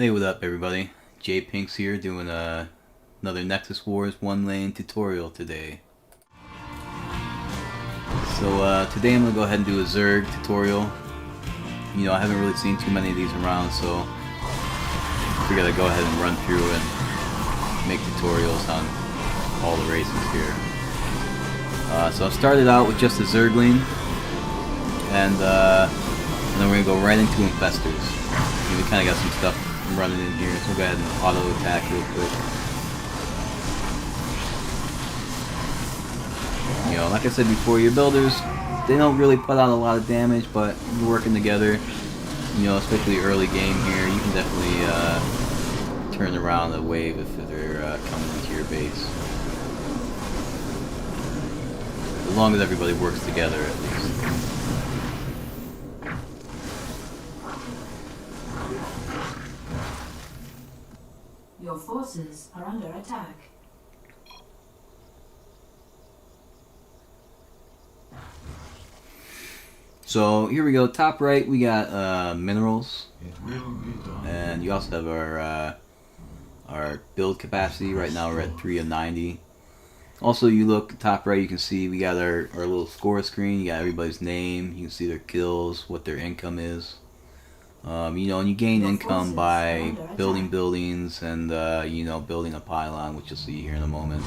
Hey, what up everybody? J Pinks here doing another Nexus Wars one lane tutorial today. So today I'm going to go ahead and do a Zerg tutorial. You know, I haven't really seen too many of these around, so I figured I'd go ahead and run through and make tutorials on all the races here. So I started out with just a Zergling, and then we're going to go right into Infestors. We kind of got some stuff running in here, so we'll go ahead and auto attack real quick. You know, like I said before, your builders, they don't really put out a lot of damage, but you're working together, you know, especially early game here, you can definitely turn around a wave if they're coming into your base. As long as everybody works together, at least. Your forces are under attack. So here we go. Top right, we got minerals, and you also have our build capacity. Right now we're at 3 of 90. Also, you look top right, you can see we got our little score screen. You got everybody's name. You can see their kills, what their income is. You know, and you gain income by building buildings and, you know, building a pylon, which you'll see here in a moment.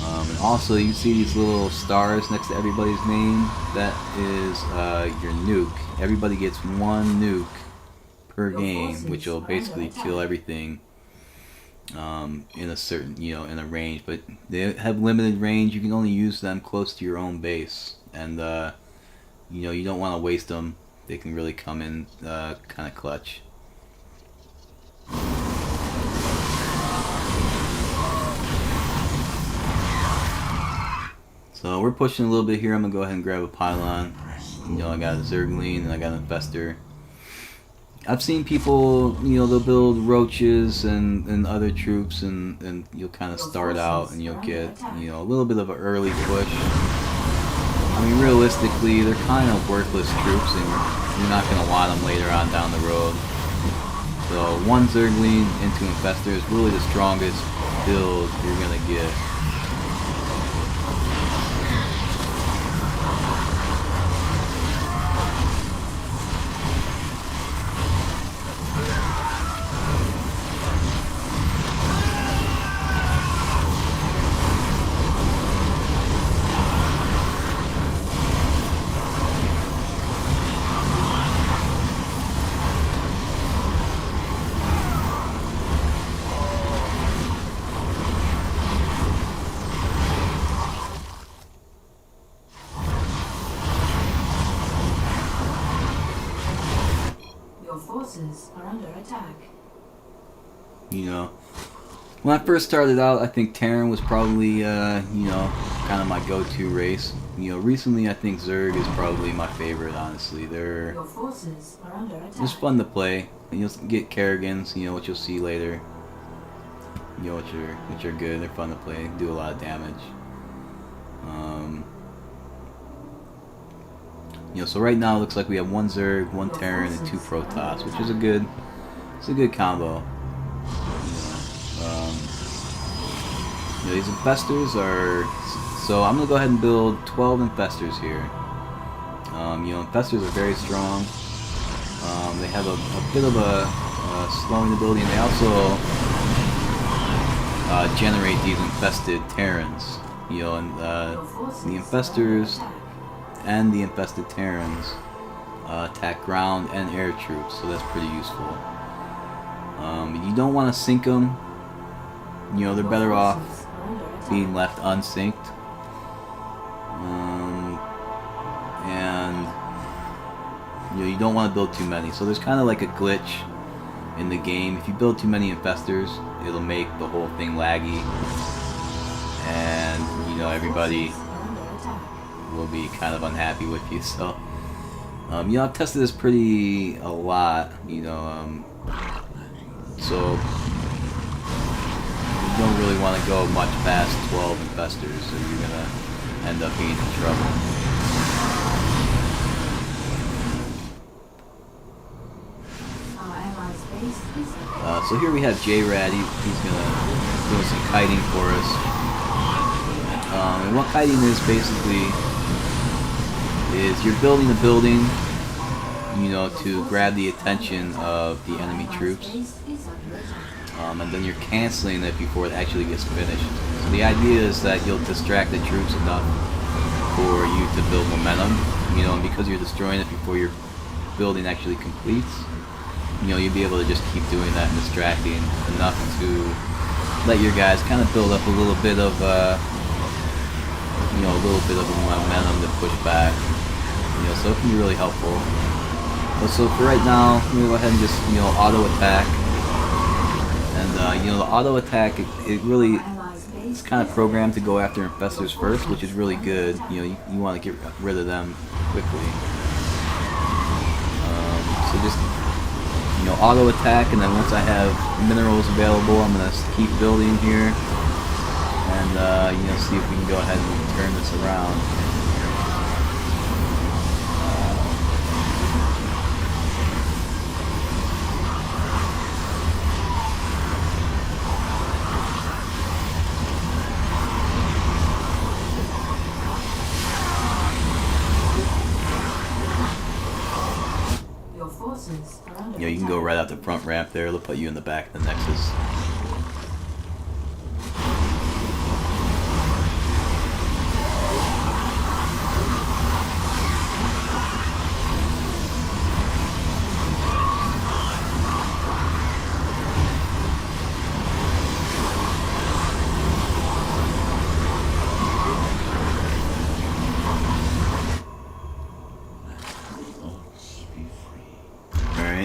And also, you see these little stars next to everybody's name. That is your nuke. Everybody gets one nuke per game, which will basically kill everything in a certain, you know, in a range. But they have limited range. You can only use them close to your own base, and you know, you don't want to waste them. They can really come in kind of clutch. So we're pushing a little bit here. I'm going to go ahead and grab a pylon. You know, I got a Zergling and I got an Infestor. I've seen people, you know, they'll build roaches and other troops, and you'll kind of start out and you'll get, you know, a little bit of an early push. I mean, realistically, they're kind of worthless troops, and you're not going to want them later on down the road. So one Zergling into Infestor is really the strongest build you're going to get. Forces are under attack. You know, when I first started out, I think Terran was probably, you know, kind of my go-to race. You know, recently I think Zerg is probably my favorite, honestly. They're Your forces are under attack. just fun to play. You'll get Kerrigans, you know, which you'll see later. You know, which are good. They're fun to play. Do a lot of damage. You know, so right now it looks like we have one Zerg, one Terran, and 2 Protoss, which is a good combo. You know, these Infestors are, so I'm gonna go ahead and build 12 Infestors here. You know, Infestors are very strong. They have a bit of a slowing ability, and they also generate these infested Terrans. You know, and the Infestors and the infested Terrans attack ground and air troops, so that's pretty useful. You don't want to sink them. You know, they're better off being left unsynced. And you know, you don't want to build too many. So there's kind of like a glitch in the game. If you build too many Infestors, it'll make the whole thing laggy, and you know, everybody will be kind of unhappy with you. So you know, I've tested this a lot, you know, so you don't really want to go much past 12 Infestors, or you're gonna end up being in trouble. So here we have J-Rad. He's gonna do some kiting for us. And what kiting is basically is you're building a building, you know, to grab the attention of the enemy troops, and then you're canceling it before it actually gets finished. So the idea is that you'll distract the troops enough for you to build momentum, you know, and because you're destroying it before your building actually completes, you know, you'll be able to just keep doing that and distracting enough to let your guys kind of build up a little bit of, you know, a little bit of a momentum to push back. You know, so it can be really helpful. But so for right now, I'm gonna go ahead and just, you know, auto attack. And you know, the auto attack, it really, it's kind of programmed to go after infestors first, which is really good. You know, you want to get rid of them quickly. So just, you know, auto attack, and then once I have minerals available, I'm gonna keep building here, and you know, see if we can go ahead and turn this around. You know, you can go right out the front ramp there. They'll put you in the back of the Nexus.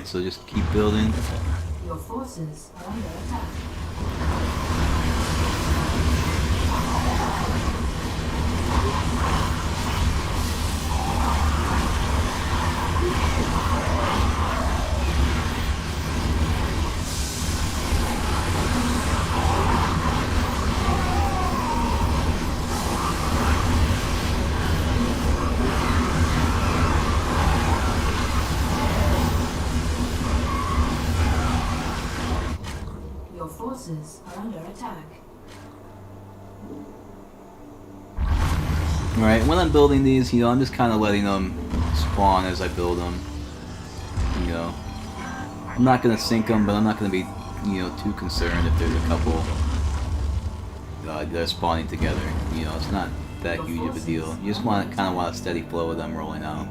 So just keep building. Your forces are under attack. Forces are under attack. Alright, when I'm building these, you know, I'm just kind of letting them spawn as I build them. You know, I'm not going to sink them, but I'm not going to be, you know, too concerned if there's a couple that are spawning together. You know, it's not that huge of a deal. You just kind of want a steady flow of them rolling out.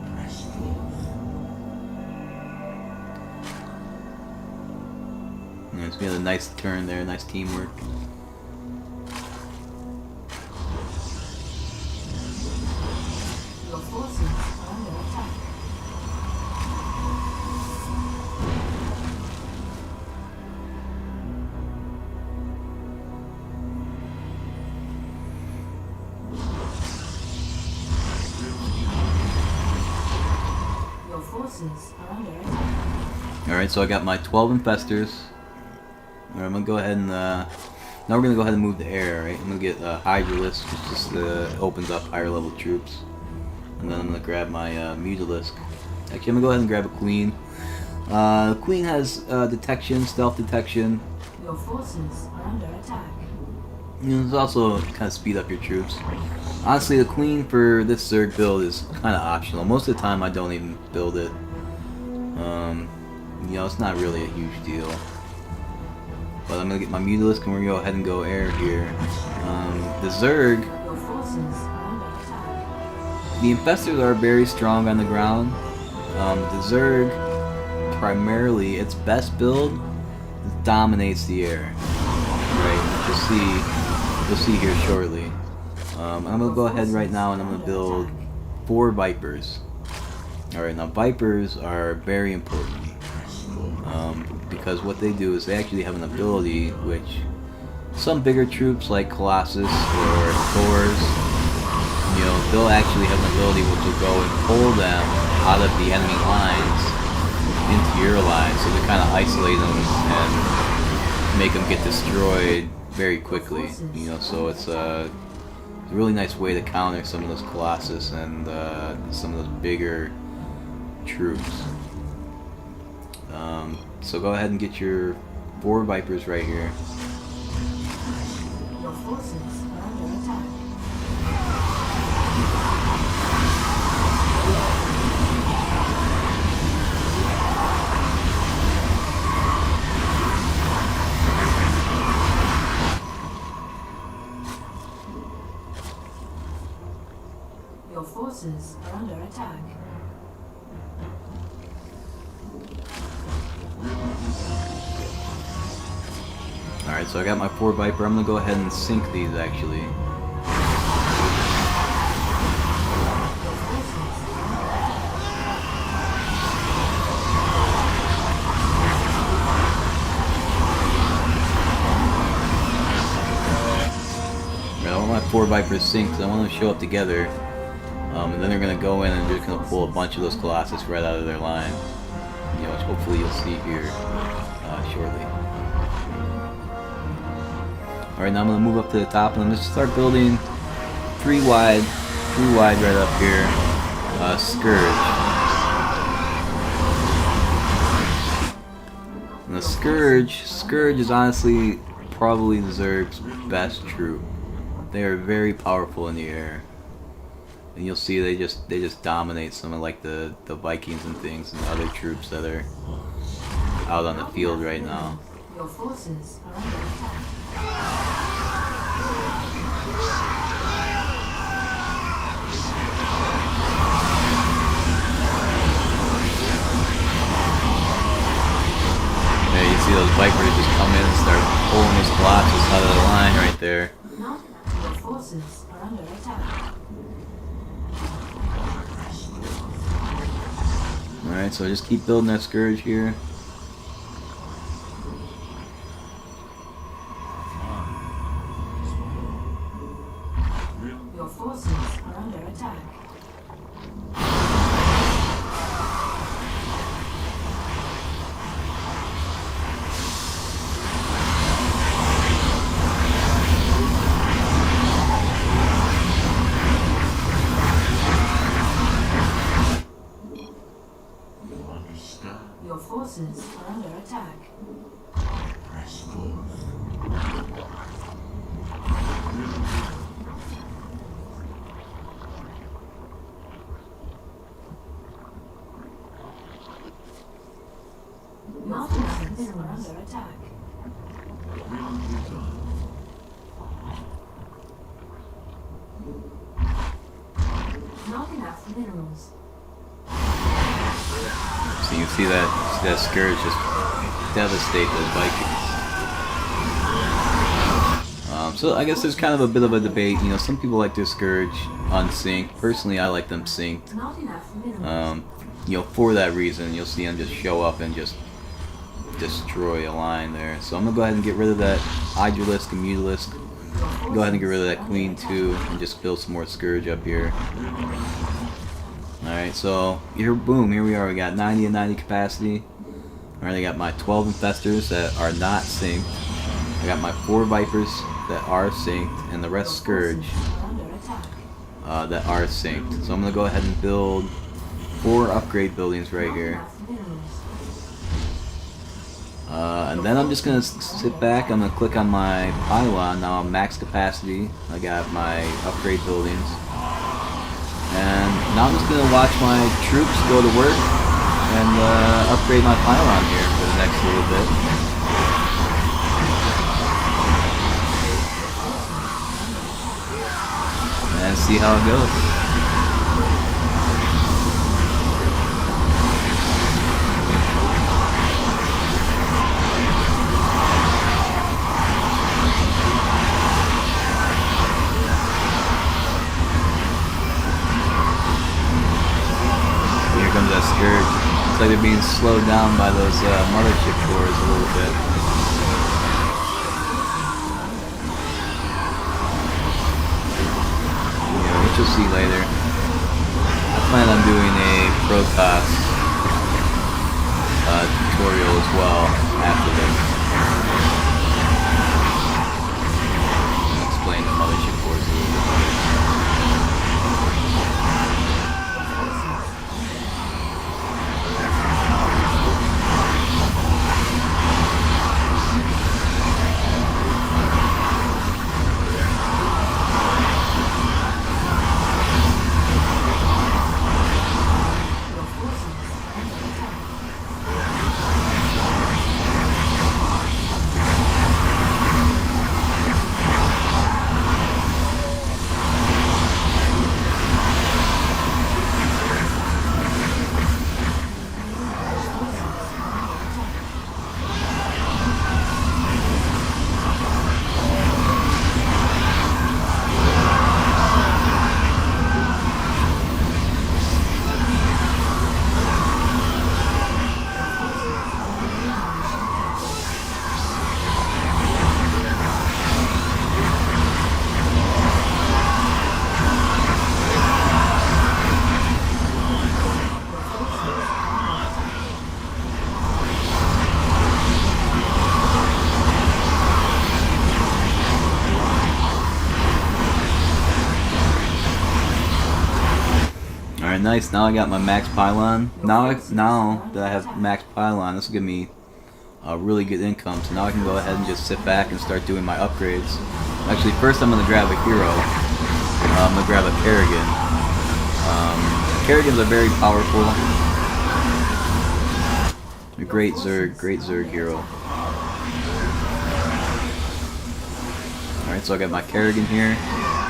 We had a nice turn there, nice teamwork. Your forces are under attack. Your forces are under attack. Alright, so I got my 12 infestors. Alright, I'm gonna go ahead and now we're gonna go ahead and move the air, right? I'm gonna get Hydralisk, which just opens up higher level troops, and then I'm gonna grab my Mutalisk. Actually, I'm gonna go ahead and grab a Queen. Queen has detection, stealth detection. Your forces are under attack. You know, it's also kind of speed up your troops. Honestly, the Queen for this Zerg build is kind of optional. Most of the time, I don't even build it. You know, it's not really a huge deal. But I'm gonna get my Mutalisk and we're gonna go ahead and go air here. The Zerg, Your forces are under attack. the infestors are very strong on the ground. The Zerg, primarily, its best build dominates the air. Right? You'll see here shortly. I'm gonna go ahead right now and I'm gonna build 4 Vipers. Alright, now Vipers are very important. Because what they do is they actually have an ability which some bigger troops like Colossus or Thors, you know, they'll actually have an ability which will go and pull them out of the enemy lines into your lines, so to kind of isolate them and make them get destroyed very quickly. You know, so it's a really nice way to counter some of those Colossus and some of those bigger troops. So go ahead and get your 4 Vipers right here. Your forces are under attack. Your forces are under attack. Alright, so I got my 4 Viper. I'm gonna go ahead and sink these actually. I don't want my 4 Vipers sink because I want them to show up together. And then they're gonna go in and they're just gonna pull a bunch of those Colossus right out of their line. You know, which hopefully you'll see here shortly. Alright, now I'm gonna move up to the top and I'm just start building 3 wide right up here. Scourge. And the Scourge is honestly probably the Zerg's best troop. They are very powerful in the air. And you'll see they just dominate some of like the Vikings and things and other troops that are out on the field right now. Your forces are under attack. Yeah, you see those Vipers just come in and start pulling those Colossus out of the line right there. Your forces are under attack. Alright, so just keep building that Scourge here. Your forces are under attack. Your forces are under attack. Your forces are under attack. Not enough minerals. So you can see that Scourge just devastate those Vikings. So I guess there's kind of a bit of a debate. You know, some people like their Scourge unsynced. Personally, I like them synced. Not enough minerals. You know, for that reason, you'll see them just show up and just destroy a line there. So I'm gonna go ahead and get rid of that Hydralisk and Mutalisk. Go ahead and get rid of that Queen too, and just build some more Scourge up here. Alright, so here, boom, here we are. We got 90 and 90 capacity. Alright, I got my 12 Infestors that are not synced. I got my 4 Vipers that are synced, and the rest Scourge that are synced. So I'm gonna go ahead and build 4 upgrade buildings right here. And then I'm just gonna sit back. I'm gonna click on my pylon. Now I'm max capacity. I got my upgrade buildings. And now I'm just going to watch my troops go to work and upgrade my pylon here for the next little bit. And see how it goes. Comes that Scourge. Looks like they're being slowed down by those mothership cores a little bit. Yeah, which you'll see later. I plan on doing a Protoss tutorial as well after this. I'll explain the mothership cores a little bit later. nice. Now I got my max pylon. Now that I have max pylon, this will give me a really good income. So now I can go ahead and just sit back and start doing my upgrades. Actually, first I'm gonna grab a hero. I'm gonna grab a Kerrigan. Kerrigans are very powerful. A great Zerg hero. Alright, so I got my Kerrigan here.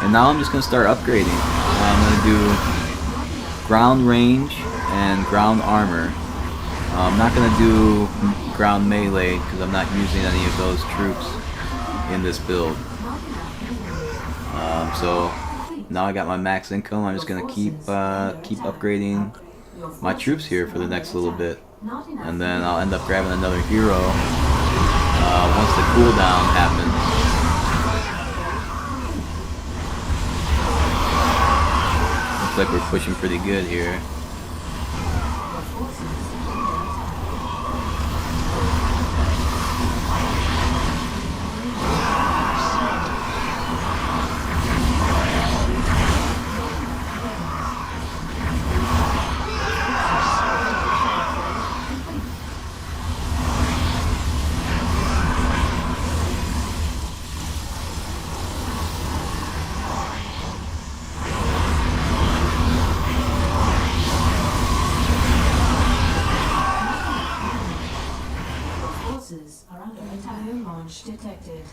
And now I'm just going to start upgrading. I'm going to do ground range and ground armor. I'm not going to do ground melee because I'm not using any of those troops in this build. So now I got my max income. I'm just going to keep upgrading my troops here for the next little bit. And then I'll end up grabbing another hero once the cooldown happens. Looks like we're pushing pretty good here. Are under attack. New launch detected.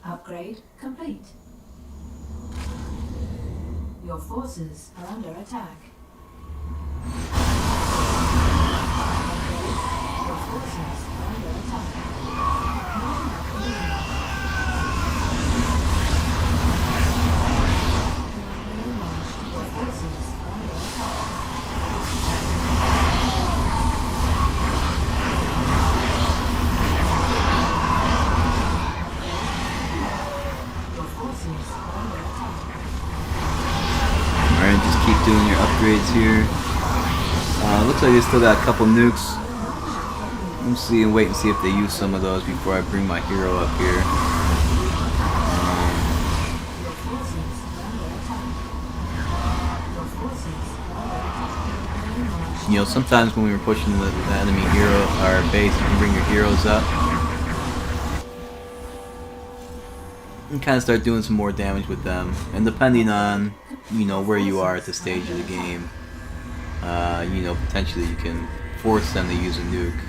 Upgrade complete. Your forces are under attack. Your forces are under attack. Your forces are under attack. Alright, just keep doing your upgrades here. Looks like they still got a couple nukes. Let's see and wait and see if they use some of those before I bring my hero up here. You know, sometimes when we were pushing the enemy hero, our base, you can bring your heroes up and kind of start doing some more damage with them. And depending on, you know, where you are at the stage of the game, you know, potentially you can force them to use a nuke.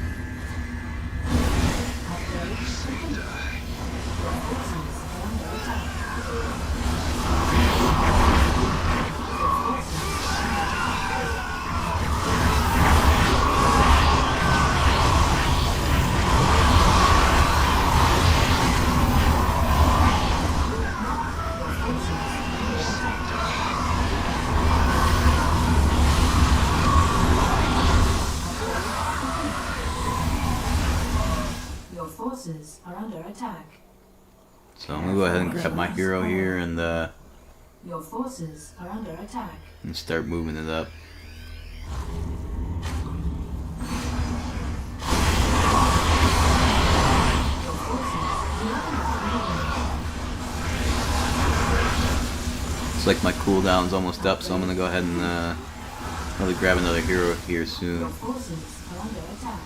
Forces are under attack. So I'm gonna go ahead and grab my hero here and your forces are under attack. And start moving it up. Looks like my cooldown's almost up, so I'm gonna go ahead and probably grab another hero here soon. Your forces are under attack.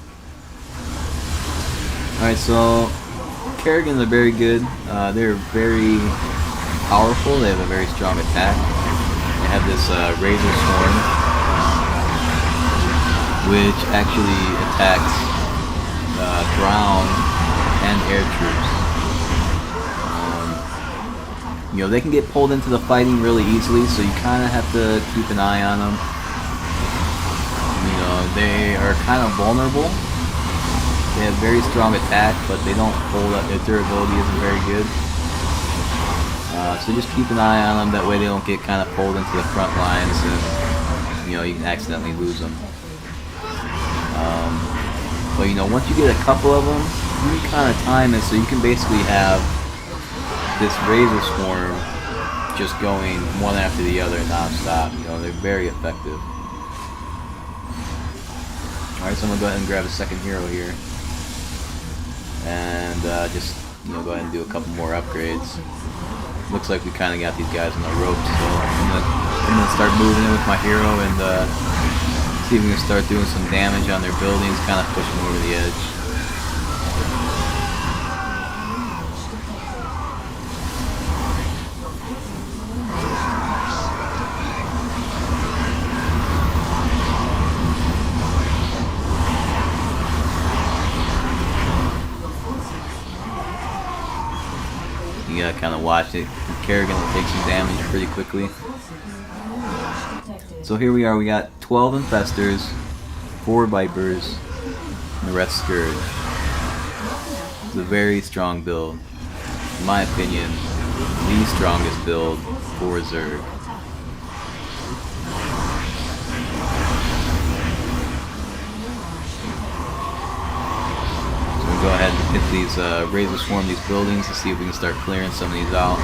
Alright, so Kerrigans are very good. They're very powerful. They have a very strong attack. They have this Razor Swarm, which actually attacks ground and air troops. You know, they can get pulled into the fighting really easily, so you kind of have to keep an eye on them. You know, they are kind of vulnerable. They have very strong attack, but they don't hold up. Their durability isn't very good. So just keep an eye on them. That way they don't get kind of pulled into the front lines and, you know, you can accidentally lose them. But, you know, once you get a couple of them, you can kind of time it so you can basically have this Razor Swarm just going one after the other non-stop. You know, they're very effective. Alright, so I'm going to go ahead and grab a second hero here. And just, you know, go ahead and do a couple more upgrades. Looks like we kind of got these guys on the ropes, so I'm going to I'm gonna start moving in with my hero and see if we can start doing some damage on their buildings, kind of pushing them over the edge. You gotta kind of watch it. Kerrigan will take some damage pretty quickly. So here we are, we got 12 Infestors, 4 Vipers, and the rest Scourge. It's a very strong build. In my opinion, the strongest build for Zerg. So we go ahead and hit these, Razor Swarm these buildings to see if we can start clearing some of these out.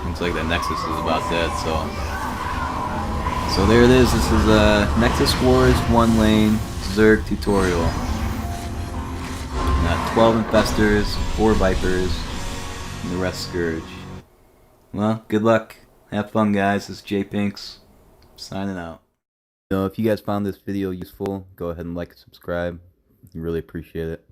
Looks like that Nexus is about dead, so there it is. This is a Nexus Wars 1 lane Zerg tutorial. Got 12 Infestors, 4 Vipers, and the rest Scourge. Well, good luck. Have fun, guys. This is JPinks, signing out. So if you guys found this video useful, go ahead and like and subscribe. I really appreciate it.